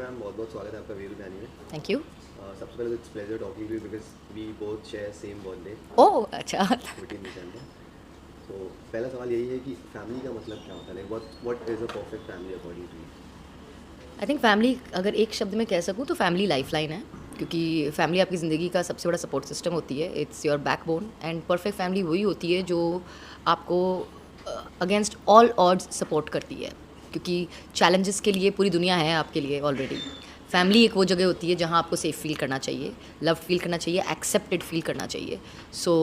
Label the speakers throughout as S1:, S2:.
S1: Ma'am, बहुत बहुत स्वागत है आपका वीरू जानी में।
S2: Thank you.
S1: सबसे पहले it's pleasure talking to you because we both share same birthday
S2: oh अच्छा।
S1: 14 दिसंबर। तो पहला सवाल यही है कि फैमिली का मतलब क्या होता है, like what is a perfect family according to you?
S2: I think family अगर एक शब्द में कह सकूँ तो फैमिली लाइफलाइन है, क्योंकि फैमिली आपकी ज़िंदगी का सबसे बड़ा सपोर्ट सिस्टम होती है। It's your backbone and perfect family वही होती है जो आपको अगेंस्ट ऑल ऑड्स सपोर्ट करती है, क्योंकि चैलेंजेस के लिए पूरी दुनिया है आपके लिए ऑलरेडी। फैमिली एक वो जगह होती है जहाँ आपको सेफ फील करना चाहिए, लव फील करना चाहिए, एक्सेप्टेड फील करना चाहिए। So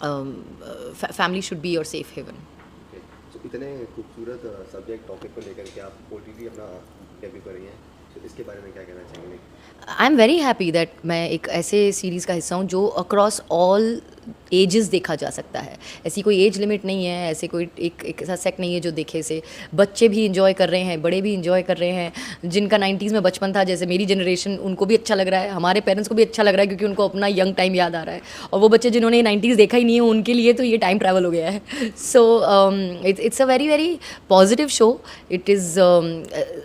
S2: family should be your safe haven.
S1: Okay, so इतने खूबसूरत सब्जेक्ट टॉपिक को लेकर के आप ओटीटी अपना डेब्यू कर रही हैं, तो इसके बारे में क्या कहना चाहेंगे?
S2: I am very happy that मैं एक ऐसे सीरीज़ का हिस्सा हूँ जो अक्रॉस ऑल एजेस देखा जा सकता है। ऐसी कोई एज लिमिट नहीं है, ऐसे कोई एक ऐसा सेक्ट नहीं है जो देखे से बच्चे भी इंजॉय कर रहे हैं, बड़े भी इंजॉय कर रहे हैं। जिनका 90s में बचपन था, जैसे मेरी जनरेशन, उनको भी अच्छा लग रहा है, हमारे पेरेंट्स को भी अच्छा लग रहा है, क्योंकि उनको अपना यंग टाइम याद आ रहा है। और वो बच्चे जिन्होंने 90s देखा ही नहीं है, उनके लिए तो ये टाइम ट्रैवल हो गया है। So it's a very very positive show. It is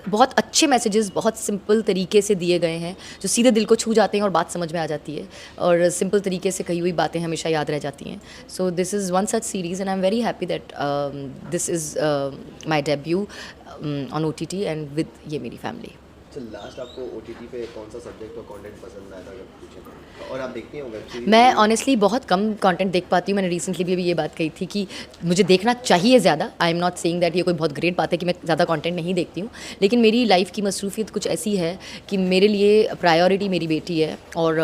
S2: बहुत अच्छे मैसेजेस बहुत सिंपल तरीके से दिए गए हैं, जो सीधे दिल को छू जाते हैं और बात समझ में आ जाती है, और सिंपल तरीके से कही हुई बातें हमेशा याद रह जाती हैं। So this is one such series and I am very happy that this is my debut on OTT and with ये मेरी फैमिली।
S1: तो लास्ट आपको ओटीटी पे कौन सा सब्जेक्ट और कंटेंट पसंद आया था अगर पूछें तो? और आप देखती हैं वेब सीरीज?
S2: मैं ऑनेस्टली बहुत कम कंटेंट देख पाती हूँ। मैंने रिसेंटली भी ये बात कही थी कि मुझे देखना चाहिए ज़्यादा। I am not saying that ये कोई बहुत ग्रेट बात है कि मैं ज़्यादा कंटेंट नहीं देखती हूँ, लेकिन मेरी लाइफ की मसरूफियत कुछ ऐसी है कि मेरे लिए प्रायोरिटी मेरी बेटी है, और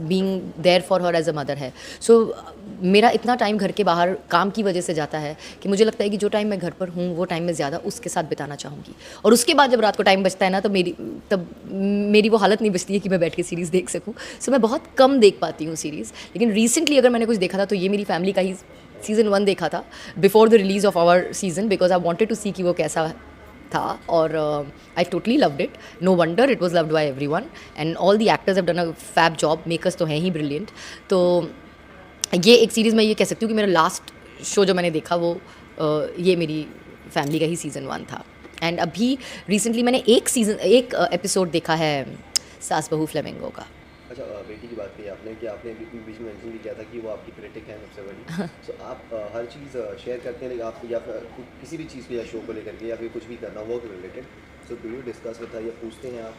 S2: being there for her as a mother है। सो मेरा इतना टाइम घर के बाहर काम की वजह से जाता है कि मुझे लगता है कि जो टाइम मैं घर पर हूँ वो टाइम मैं ज़्यादा उसके साथ बिताना चाहूँगी। और उसके बाद जब रात को टाइम बचता है ना, तो मेरी वो हालत नहीं बचती है कि मैं बैठ के सीरीज़ देख सकूँ। सो मैं बहुत कम देख पाती हूँ सीरीज़। लेकिन रिसेंटली अगर मैंने कुछ देखा था तो ये मेरी फैमिली का ही सीज़न 1 देखा था, before the release of our season, because I wanted to see कि वो कैसा था। और I totally loved it. No wonder it was loved by everyone and all the actors have done a fab job. Makers तो हैं ही brilliant. तो ये एक सीरीज़ मैं ये कह सकती हूँ कि मेरा लास्ट शो जो मैंने देखा वो ये मेरी फैमिली का ही सीज़न 1 था। एंड अभी रिसेंटली मैंने एक एपिसोड देखा है सास बहू फ्लेमिंगो का।
S1: अच्छा, बेटी की बात की आपने कि आपने बीच में मेंशन भी किया था कि वो आपकी क्रिटिक है सबसे बड़ी। सो आप हर चीज़ शेयर करते हैं, लेकिन आप या फिर किसी भी चीज़ को या शो को लेकर के या फिर कुछ भी करना work related, so do you discuss with her या पूछते हैं आप?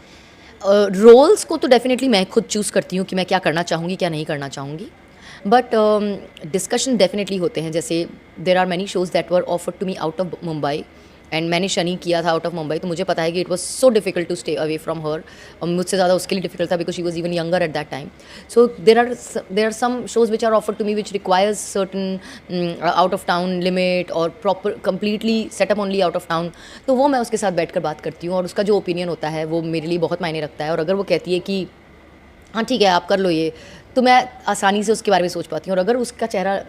S2: रोल्स को तो डेफिनेटली मैं खुद चूज़ करती हूँ कि मैं क्या करना चाहूँगी, क्या नहीं करना चाहूँगी। बट डिस्कशन डेफिनेटली होते हैं। जैसे there are many shows that were offered to me out of Mumbai, and मैंने शनि किया था आउट ऑफ मुंबई, तो मुझे पता है कि it was so difficult to stay away from her. और मुझसे ज़्यादा उसके लिए डिफिकल्ट था, because she was even younger at that time. So there are some shows which are offered to me which requires certain out of town limit और proper completely setup only out of town. तो वो मैं उसके साथ बैठ कर बात करती हूँ, और उसका जो ओपिनियन होता है वो मेरे लिए बहुत मायने रखता है। और अगर वो कहती है कि हाँ ठीक है आप कर लो ये, तो मैं आसानी से उसके बारे में सोच पाती हूँ। और अगर उसका चेहरा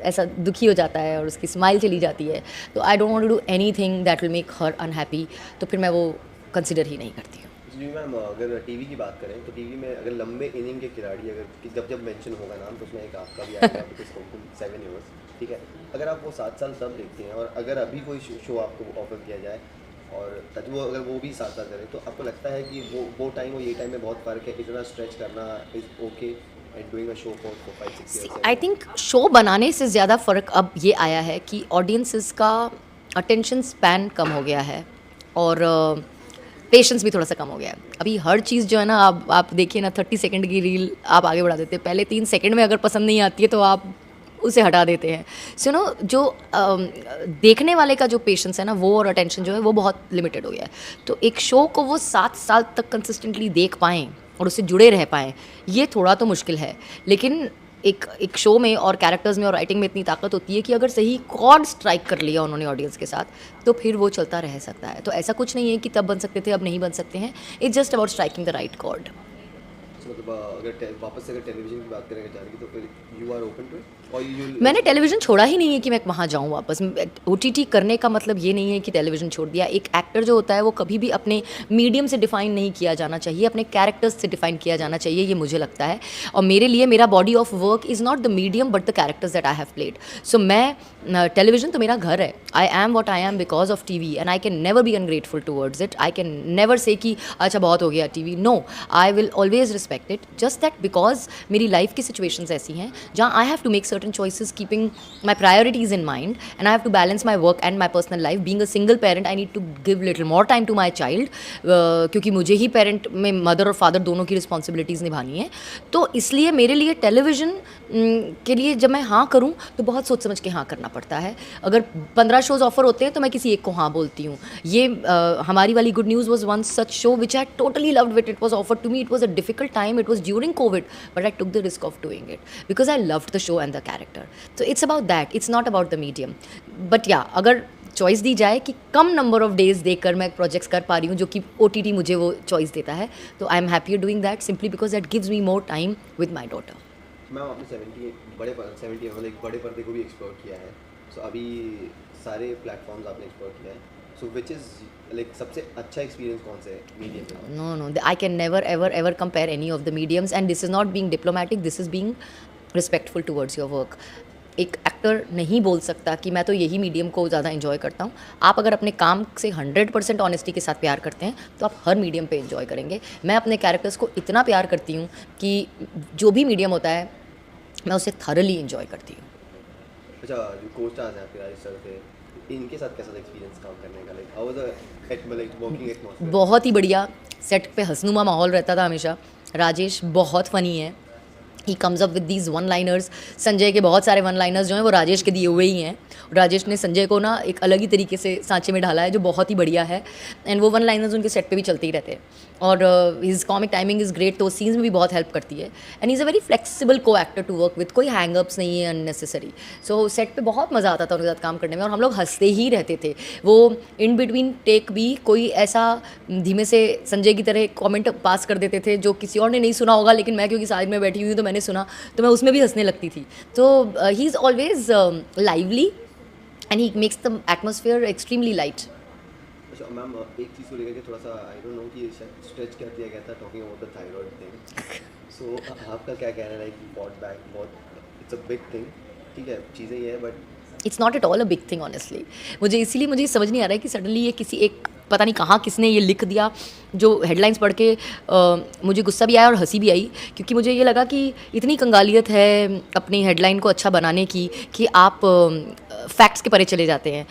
S2: ऐसा दुखी हो जाता है और उसकी स्माइल चली जाती है, तो I don't want to do anything that will make her unhappy, तो फिर मैं वो कंसिडर ही नहीं करती हूँ।
S1: जी मैम, अगर टीवी की बात करें तो टीवी में अगर लंबे इनिंग के खिलाड़ी अगर जब जब मेंशन होगा नाम, तो उसमें एक आपका भी आएगा बिकॉज 7 इयर्स, ठीक है। अगर आप वो 7 साल सब देखते हैं और अगर अभी कोई शो आपको ऑफर किया जाए और ताकि वो अगर वो भी 7 साल करें, तो आपको लगता है कि वो टाइम और ये टाइम में बहुत फ़र्क है, इतना स्ट्रेच करना is okay and doing a show for 5-6 years?
S2: I think show बनाने से ज़्यादा फ़र्क अब ये आया है कि ऑडियंसेस का अटेंशन स्पैन कम हो गया है, और पेशेंस भी थोड़ा सा कम हो गया है। अभी हर चीज़ जो है ना, आप देखिए ना, 30 सेकंड की रील आप आगे बढ़ा देते हैं। पहले 3 सेकंड में अगर पसंद नहीं आती है तो आप उसे हटा देते हैं। सो नो जो देखने वाले का जो पेशेंस है ना, वो और अटेंशन जो है वो बहुत लिमिटेड हो गया है। तो एक शो को वो 7 साल तक कंसिस्टेंटली देख पाएँ और उससे जुड़े रह पाएँ, ये थोड़ा तो मुश्किल है। लेकिन एक शो में और कैरेक्टर्स में और राइटिंग में इतनी ताकत होती है कि अगर सही कॉर्ड स्ट्राइक कर लिया उन्होंने ऑडियंस के साथ, तो फिर वो चलता रह सकता है। तो ऐसा कुछ नहीं है कि तब बन सकते थे अब नहीं बन सकते हैं। It's just about striking the right chord.
S1: मतलब अगर वापस से अगर टेलीविज़न की बात करेंगे जाने की, तो फिर you are open to it? और you
S2: मैंने टेलीविज़न छोड़ा ही नहीं है कि मैं वहाँ जाऊँ वापस। ओटीटी करने का मतलब ये नहीं है कि टेलीविज़न छोड़ दिया। एक एक्टर जो होता है वो कभी भी अपने मीडियम से डिफ़ाइन नहीं किया जाना चाहिए, अपने कैरेक्टर्स से डिफ़ाइन किया जाना चाहिए, ये मुझे लगता है। और मेरे लिए मेरा body of work is not the medium but the characters that I have played. So मैं टेलीविज़न तो मेरा घर है। I am what I am because of TV and I can never be ungrateful towards it. I can never say कि अच्छा बहुत हो गया TV. No, I will always respect it, just that because मेरी लाइफ की situations ऐसी हैं जहाँ I have to make certain choices keeping my priorities in mind, and I have to balance my work and my personal life. Being a single parent, I need to give little more time to my child, क्योंकि मुझे ही parent में mother और father दोनों की responsibilities निभानी है। तो इसलिए मेरे लिए टेलीविज़न के लिए जब मैं हाँ करूँ तो बहुत सोच समझ के हाँ करना पड़ता है। अगर 15 शोज़ ऑफर होते हैं तो मैं किसी एक को हाँ बोलती हूँ। ये हमारी वाली good news was one such show which I totally loved it. It was offered to me, it was a difficult time, it was during Covid, but I took the risk of doing it because I loved the show and the character. So it's about that, it's not about the medium. But yeah, अगर choice दी जाए कि कम number of days देकर मैं projects कर पा रही हूँ जो कि OTT मुझे वो चॉइस देता है, तो I am happy doing that simply because that gives me more time with my daughter.
S1: Ma'am आपने 70 मतलब एक बड़े पर्दे को भी एक्सप्लोर किया है। सो अभी सारे प्लेटफॉर्म्स आपने एक्सप्लोर किया है। सो विच इज़ लाइक सबसे अच्छा एक्सपीरियंस कौन सा है मीडियम में?
S2: No, I can never ever compare any of the mediums, and this is not being diplomatic, this is being respectful towards your work. एक एक्टर नहीं बोल सकता कि मैं तो यही मीडियम को ज़्यादा इन्जॉय करता हूँ। आप अगर अपने काम से 100% ऑनेस्टी के साथ प्यार करते हैं तो आप हर मीडियम पे इन्जॉय करेंगे। मैं अपने कैरेक्टर्स को इतना प्यार करती हूँ कि जो भी मीडियम होता है मैं उसे थरली इन्जॉय करती हूँ।
S1: अच्छा, जो को स्टार्स हैं आपके राजेश सर थे, इनके साथ कैसा एक्सपीरियंस काम करने का? Like how was the like working atmosphere?
S2: बहुत ही बढ़िया, सेट पे हंसनुमा माहौल रहता था हमेशा। राजेश बहुत फ़नी है, he comes up with these one liners. Sanjay के बहुत सारे वन लाइनर्स जो हैं वो राजेश के दिए हुए ही हैं। राजेश ने संजय को ना एक अलग ही तरीके से सांचे में ढाला है जो बहुत ही बढ़िया है, एंड वो वन लाइनर्स उनके सेट पे भी चलते ही रहते हैं। और his comic timing is great, तो सीन्स में भी बहुत हेल्प करती है। And is a very flexible को एक्टर टू वर्क विद, कोई हैंगअप्स नहीं है अननेसेसरी। सो सेट पे बहुत मज़ा आता था उनके साथ काम करने में, और हम लोग हंसते ही रहते थे। वो इन बिटवीन टेक भी कोई ऐसा धीमे से संजय की तरह कमेंट पास कर देते थे जो किसी और ने नहीं सुना होगा, लेकिन मैं क्योंकि साइड में बैठी हुई हूँ तो मैंने सुना, तो मैं उसमें भी हंसने लगती थी। तो he is always lively and he makes the atmosphere extremely light.
S1: अच्छा मैम, एक चीज़ को लेकर के थोड़ा सा आई डोंट नो कि स्ट्रेच कर दिया गया था talking about the thyroid thing. So आपका क्या कहना है? लाइक फॉट बैक, बहुत इट्स अ बिग थिंग, ठीक है, चीज़ें ये है, but
S2: it's not at all a big thing honestly. मुझे समझ नहीं आ रहा है कि सडनली ये किसी एक पता नहीं कहाँ किसने ये लिख दिया, जो हेडलाइंस पढ़ के मुझे गुस्सा भी आया और हंसी भी आई, क्योंकि मुझे ये लगा कि इतनी कंगालियत है अपनी हेडलाइन को अच्छा बनाने की कि आप फैक्ट्स के परे चले जाते हैं।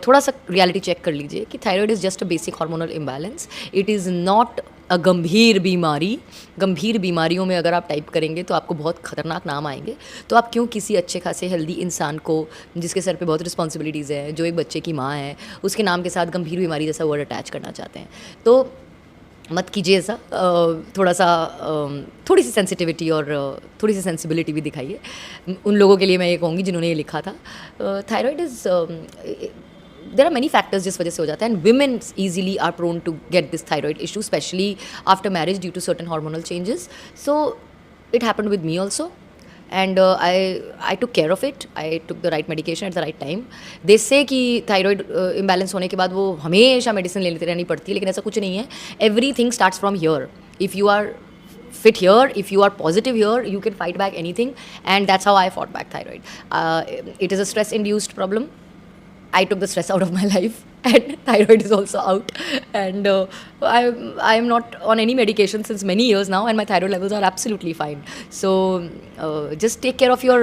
S2: थोड़ा सा रियलिटी चेक कर लीजिए कि thyroid is just a basic hormonal imbalance, it is not a गंभीर बीमारी। गंभीर बीमारियों में अगर आप टाइप करेंगे तो आपको बहुत ख़तरनाक नाम आएंगे। तो आप क्यों किसी अच्छे खासे हेल्दी इंसान को, जिसके सर पे बहुत रिस्पॉन्सिबिलिटीज़ है, जो एक बच्चे की माँ है, उसके नाम के साथ गंभीर बीमारी जैसा वर्ड अटैच करना चाहते हैं? तो मत कीजिए ऐसा। थोड़ा सा थोड़ी सी सेंसिटिविटी और थोड़ी सी सेंसिबिलिटी भी दिखाइए। उन लोगों के लिए मैं ये कहूँगी जिन्होंने ये लिखा था। Thyroid is there are many factors जिस वजह से हो जाता है, and women easily are prone to get this thyroid issue, especially after marriage due to certain hormonal changes. So it happened with me also, and I took care of it. I took the right medication at the right time. They say कि thyroid imbalance होने के बाद वो हमेशा medicine लेते रहनी पड़ती है, लेकिन ऐसा कुछ नहीं है। Everything starts from here. If you are fit here, if you are positive here, you can fight back anything, and that's how I fought back thyroid. It is a stress-induced problem. I took the stress out of my life, and thyroid is also out, and I am not on any medication since many years now, and my thyroid levels are absolutely fine. So just take care of your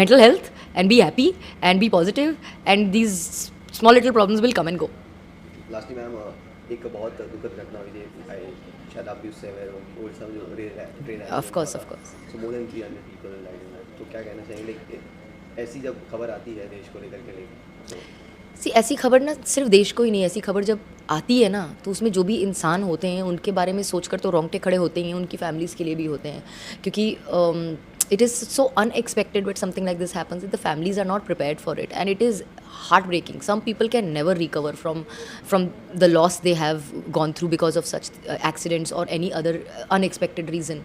S2: mental health and be happy and be positive, and these small little problems will come and go.
S1: Lastly ma'am, एक बहुत दुखद घटना हुई थी, शायद आप भी उससे अवेयर होंगी, ओडिशा में जो train
S2: Of course.
S1: So more than 300 people died in that. तो क्या कहना चाहिए, लाइक ऐसी जब खबर आती है देश को लेकर के,
S2: सी ऐसी खबर ना सिर्फ देश को ही नहीं, ऐसी खबर जब आती है ना तो उसमें जो भी इंसान होते हैं उनके बारे में सोचकर तो रोंगटे खड़े होते ही हैं, उनकी फैमिलीज़ के लिए भी होते हैं, क्योंकि it is so unexpected when something like this happens that the families are not prepared for it, and it is heartbreaking. Some people can never recover from the loss they have gone through because of such accidents or any other unexpected reason.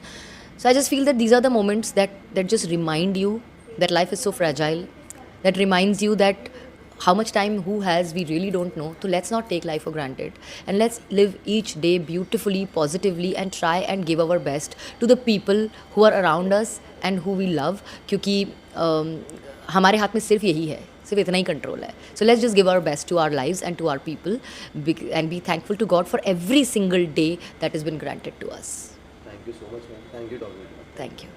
S2: So I just feel that these are the moments that just remind you that life is so fragile, that reminds you that how much time who has we really don't know. So let's not take life for granted, and let's live each day beautifully, positively, and try and give our best to the people who are around us and who we love, क्योंकि हमारे हाथ में सिर्फ यही है, सिर्फ इतना ही कंट्रोल है. So let's just give our best to our lives and to our people and be thankful to God for every single day that is been granted to us.
S1: Thank you so much ma'am, thank you talking.
S2: Thank you.